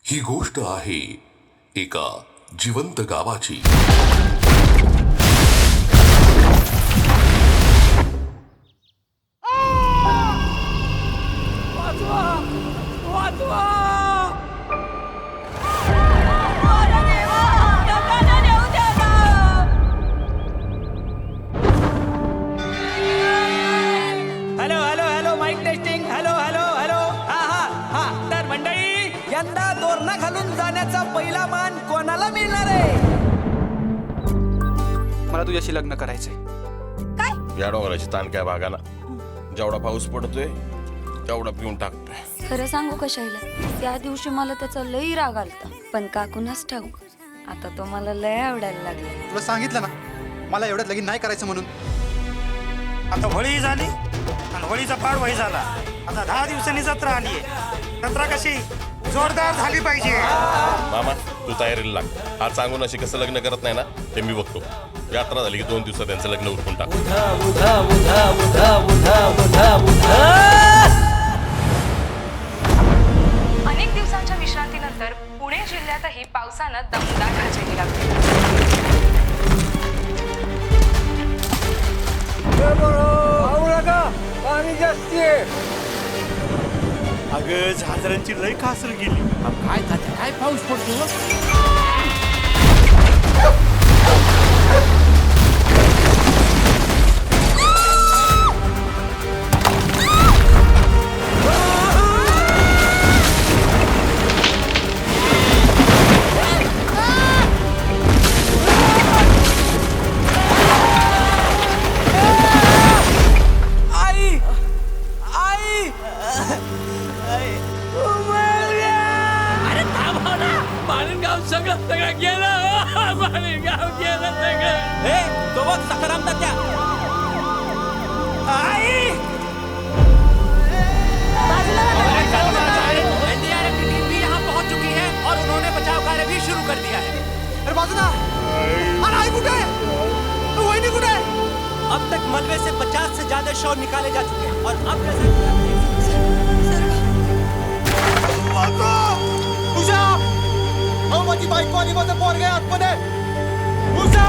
ही गोष्ट आहे एका जिवंत गावाची. Hello hello hello mike testing. Hello hello hello. हा हा हा. तर मंडळी, यंदा तोरणा घालून जाण्याचा पहिला मान कोणाला मिळणार आहे? मला तुझ्याशी लग्न करायचंय. या डोंगराची ताण काय भागाना. जेवढा पाऊस पडतोय तेवढा पिऊन टाकतोय. खरं सांगू का शैला, त्या दिवशी मला त्याचा लई राग आलता, पण काकूनच ठाऊक आता तो मला लय आवडायला लागला. तुला सांगितलं ना मला एवढ्यात लगीन नाही करायचं म्हणून. आता होळी झाली आणि होळीचा पाडवाही झाला. आता 10 दिवसांनी जत्रा आली आहे. जत्रा कशी जोरदार झाली पाहिजे. मामा तू तयारीला लाग. आज सांगून अशी कसं लग्न करत नाही ना ते मी बघतो. यात्रा झाली की 2 दिवसात त्यांचं लग्न उरकून टाक. अनेक दिवसांच्या विश्रांतीनंतर पुणे जिल्ह्यातही पावसानं दमदार हजेरी लावली. अगं झाजरांची लय कासर गेली. काय पाऊस पडतो? तो बघ सखाराम तात्या. एनडीआरएफ की टीम भी यहाँ पहुंच चुकी है और उन्होंने बचाव कार्य भी शुरू कर दिया है. अरे बाजूला. अरे आई कुठे आहे? वहिनी कुठे आहे? अब तक मलबे से 50 से ज्यादा शव निकाले जा चुके हैं और अब उषा अहो माझी बायको आणि माझं पोरग आहे आतमध्ये. उषा